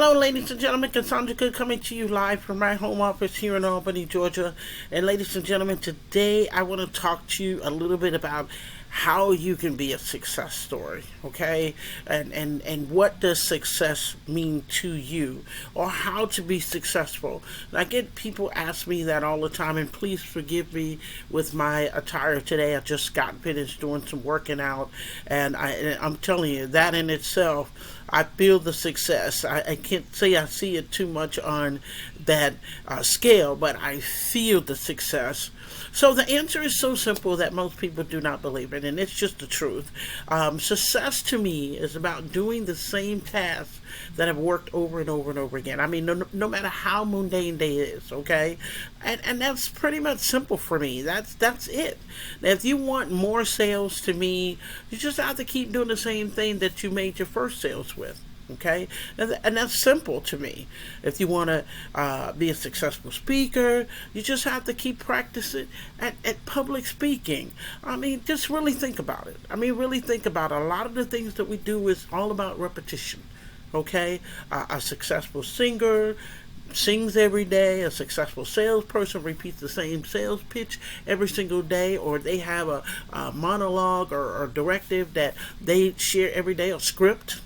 Hello, ladies and gentlemen. Cassandra Good coming to you live from my home office here in Albany, Georgia. And ladies and gentlemen, today I want to talk to you a little bit about how you can be a success story, okay? And what does success mean to you, or how to be successful. And I get people ask me that all the time, and please forgive me with my attire today. I just got finished doing some working out, and I'm telling you, that in itself, I feel the success. I can't say I see it too much on that scale, but I feel the success. So the answer is so simple that most people do not believe it, and it's just the truth. Success to me is about doing the same tasks that have worked over and over and over again. I mean, no matter how mundane they is, okay? And that's pretty much simple for me. That's it. Now, if you want more sales to me, you just have to keep doing the same thing that you made your first sales with. Okay, and that's simple to me. If you want to be a successful speaker, you just have to keep practicing at public speaking. I mean, just really think about it. I mean, really think about it. A lot of the things that we do is all about repetition. Okay, a successful singer sings every day. A successful salesperson repeats the same sales pitch every single day, or they have a monologue or directive that they share every day, a script.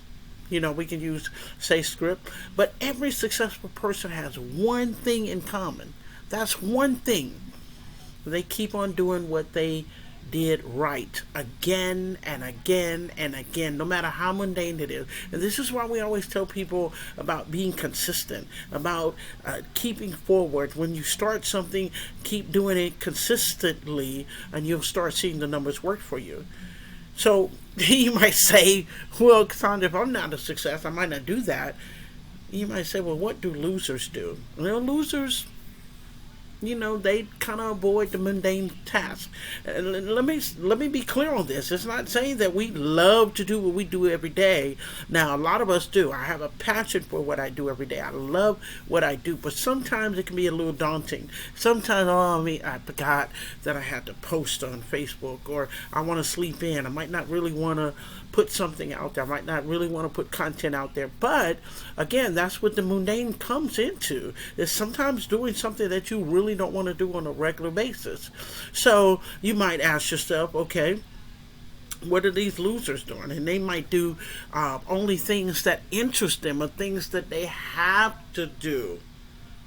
You know, we can use, say, script. But every successful person has one thing in common. That's one thing. They keep on doing what they did right again and again and again, no matter how mundane it is. And this is why we always tell people about being consistent, about keeping forward. When you start something, keep doing it consistently, and you'll start seeing the numbers work for you. So you might say, well, Cassandra, if I'm not a success, I might not do that. You might say, well, what do losers do? Well, losers, they kind of avoid the mundane tasks. Let me be clear on this. It's not saying that we love to do what we do every day. Now, a lot of us do. I have a passion for what I do every day. I love what I do, but sometimes it can be a little daunting. Sometimes, I forgot that I had to post on Facebook, or I want to sleep in. I might not really want to put something out there. I might not really want to put content out there. But again, that's what the mundane comes into. Is sometimes doing something that you really don't want to do on a regular basis. So you might ask yourself, okay, what are these losers doing? And they might do only things that interest them, or things that they have to do.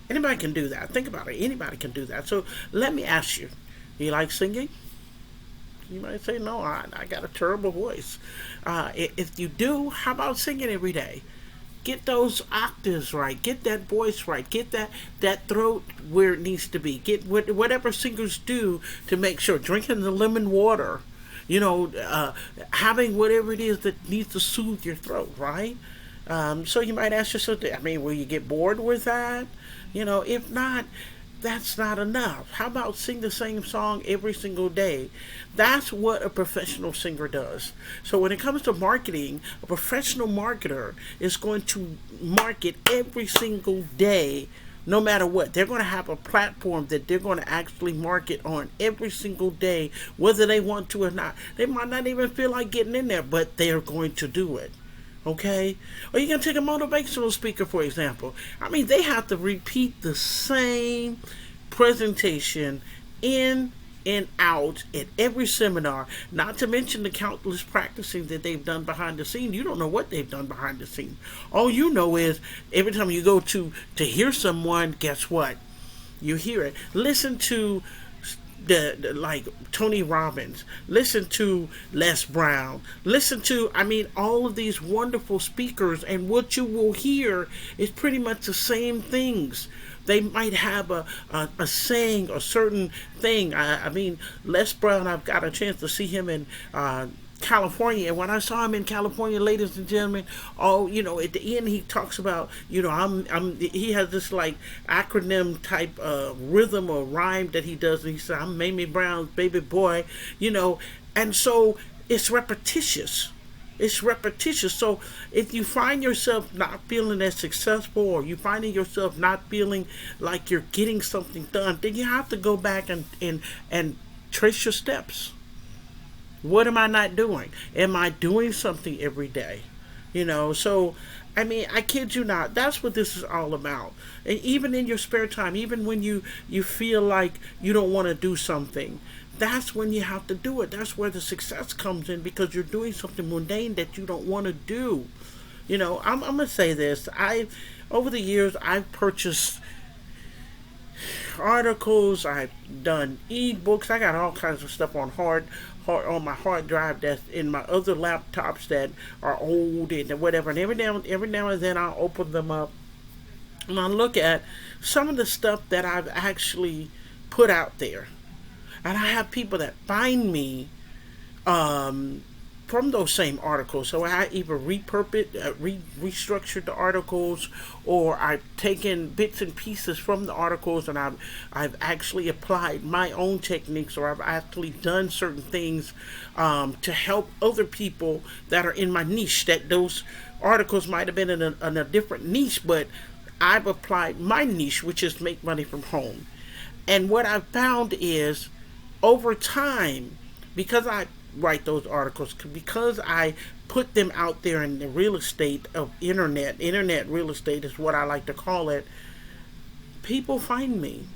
Anybody can do that. Think about it. Anybody can do that. So let me ask you, do you like singing? You might say, no, I got a terrible voice. If you do, how about singing every day? Get those octaves right. Get that voice right. Get that throat where it needs to be. Get whatever singers do to make sure. Drinking the lemon water. Having whatever it is that needs to soothe your throat, right? So you might ask yourself, will you get bored with that? If not, that's not enough. How about sing the same song every single day? That's what a professional singer does. So when it comes to marketing, a professional marketer is going to market every single day, no matter what. They're going to have a platform that they're going to actually market on every single day, whether they want to or not. They might not even feel like getting in there, but they're going to do it. Okay? Or you can take a motivational speaker, for example. I mean, they have to repeat the same presentation in and out at every seminar, not to mention the countless practicing that they've done behind the scene. You don't know what they've done behind the scene. All you know is every time you go to hear someone, guess what? You hear it. Listen to the like Tony Robbins, listen to Les Brown, listen to all of these wonderful speakers, and what you will hear is pretty much the same things. They might have a saying, a certain thing. Les Brown, I've got a chance to see him in California, and when I saw him in California, ladies and gentlemen, at the end he talks about, he has this like acronym type rhythm or rhyme that he does, and he said, I'm Mamie Brown's baby boy, and so it's repetitious. It's repetitious. So if you find yourself not feeling as successful, or you finding yourself not feeling like you're getting something done, then you have to go back and trace your steps. What am I not doing? Am I doing something every day? So I mean, I kid you not. That's what this is all about. And even in your spare time, even when you feel like you don't want to do something, that's when you have to do it. That's where the success comes in, because you're doing something mundane that you don't want to do. I'm gonna say this. Over the years, I've purchased articles. I've done ebooks. I got all kinds of stuff on my hard drive that's in my other laptops that are old and whatever. And every now and then I'll open them up and I'll look at some of the stuff that I've actually put out there. And I have people that find me um, from those same articles. So I either restructured the articles, or I've taken bits and pieces from the articles, and I've actually applied my own techniques, or I've actually done certain things to help other people that are in my niche. That those articles might have been in a different niche, but I've applied my niche, which is make money from home. And what I've found is, over time, because I write those articles, because I put them out there in the real estate of internet real estate is what I like to call it, people find me.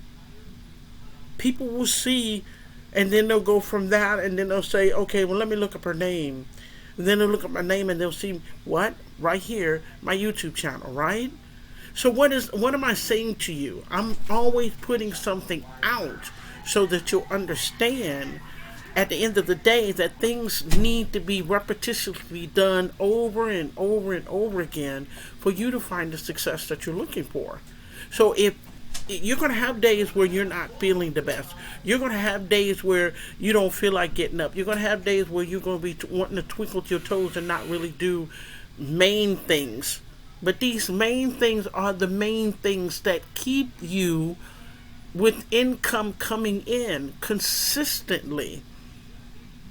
People will see, and then they'll go from that, and then they'll say, okay, well, let me look up her name. And then they'll look up my name, and they'll see, what? Right here, my YouTube channel, right? So what am I saying to you? I'm always putting something out so that you'll understand at the end of the day that things need to be repetitively done over and over and over again for you to find the success that you're looking for. So if you're going to have days where you're not feeling the best, you're going to have days where you don't feel like getting up, you're going to have days where you're going to be wanting to twinkle your toes and not really do main things. But these main things are the main things that keep you with income coming in consistently.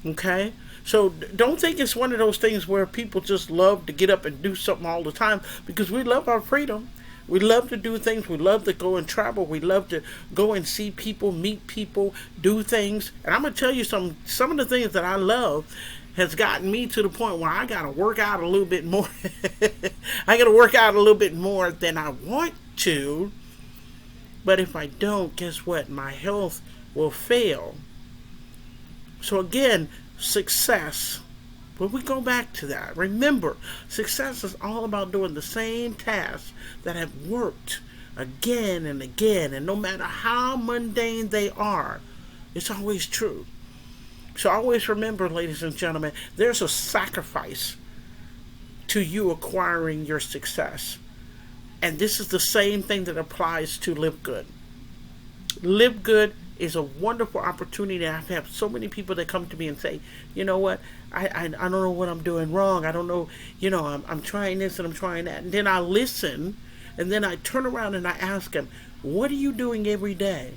Okay? So don't think it's one of those things where people just love to get up and do something all the time, because we love our freedom. We love to do things. We love to go and travel. We love to go and see people, meet people, do things. And I'm going to tell you some of the things that I love has gotten me to the point where I got to work out a little bit more. I got to work out a little bit more than I want to. But if I don't, guess what? My health will fail. So again, success. When we go back to that, remember, success is all about doing the same tasks that have worked again and again. And no matter how mundane they are, it's always true. So always remember, ladies and gentlemen, there's a sacrifice to you acquiring your success. And this is the same thing that applies to Live Good. Live Good is a wonderful opportunity. I've had so many people that come to me and say, you know what, I don't know what I'm doing wrong. I don't know, I'm trying this and I'm trying that. And then I listen, and then I turn around and I ask them, what are you doing every day?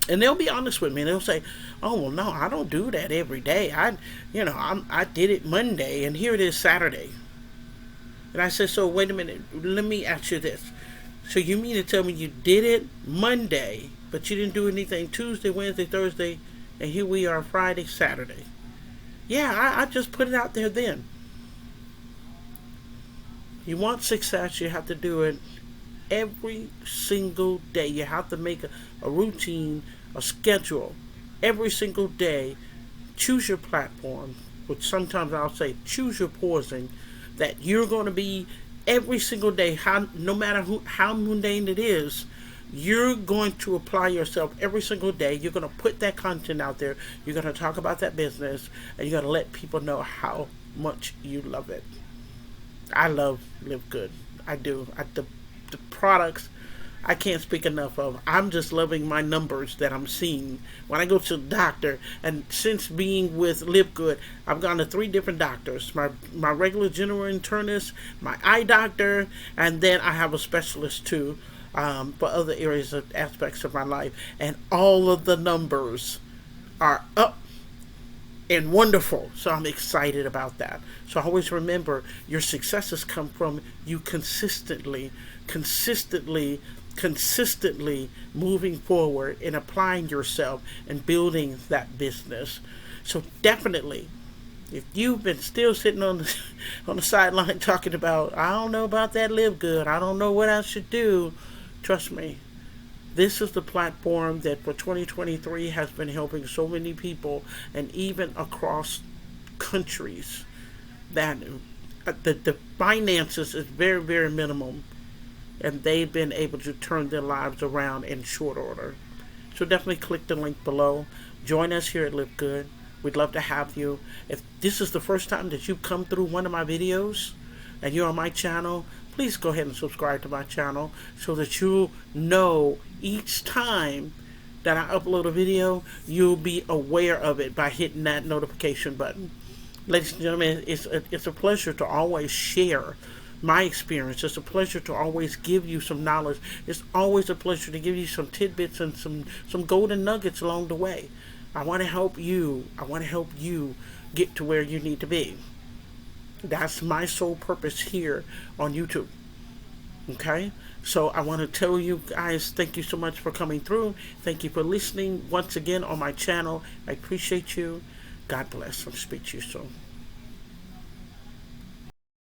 And they'll be honest with me, and they'll say, oh, well, no, I don't do that every day. I did it Monday, and here it is Saturday. And I said, so wait a minute, let me ask you this. So you mean to tell me you did it Monday, but you didn't do anything Tuesday, Wednesday, Thursday, and here we are Friday, Saturday? Yeah, I just put it out there then. You want success, you have to do it every single day. You have to make a routine, a schedule. Every single day, choose your platform, which sometimes I'll say choose your poison, that you're going to be every single day, no matter how mundane it is, you're going to apply yourself every single day. You're going to put that content out there. You're going to talk about that business, and you're going to let people know how much you love it. I love Live Good. I do. The products, I can't speak enough of. I'm just loving my numbers that I'm seeing when I go to the doctor. And since being with Live Good, I've gone to 3 different doctors. My regular general internist, my eye doctor, and then I have a specialist too, for other areas of aspects of my life. And all of the numbers are up and wonderful. So I'm excited about that. So always remember, your successes come from you consistently moving forward and applying yourself and building that business. So definitely If you've been still sitting on the on the sideline talking about, I don't know about that Live Good, I don't know what I should do, trust me, this is the platform that for 2023 has been helping so many people, and even across countries, that the finances is very, very minimum, and they've been able to turn their lives around in short order. So definitely click the link below. Join us here at Live Good. We'd love to have you. If this is the first time that you've come through one of my videos and you're on my channel, please go ahead and subscribe to my channel so that you'll know each time that I upload a video, you'll be aware of it by hitting that notification button. Ladies and gentlemen, it's a pleasure to always share my experience. It's a pleasure to always give you some knowledge. It's always a pleasure to give you some tidbits and some golden nuggets along the way. I want to help you. I want to help you get to where you need to be. That's my sole purpose here on YouTube. Okay? So I want to tell you guys, thank you so much for coming through. Thank you for listening once again on my channel. I appreciate you. God bless. I'll speak to you soon.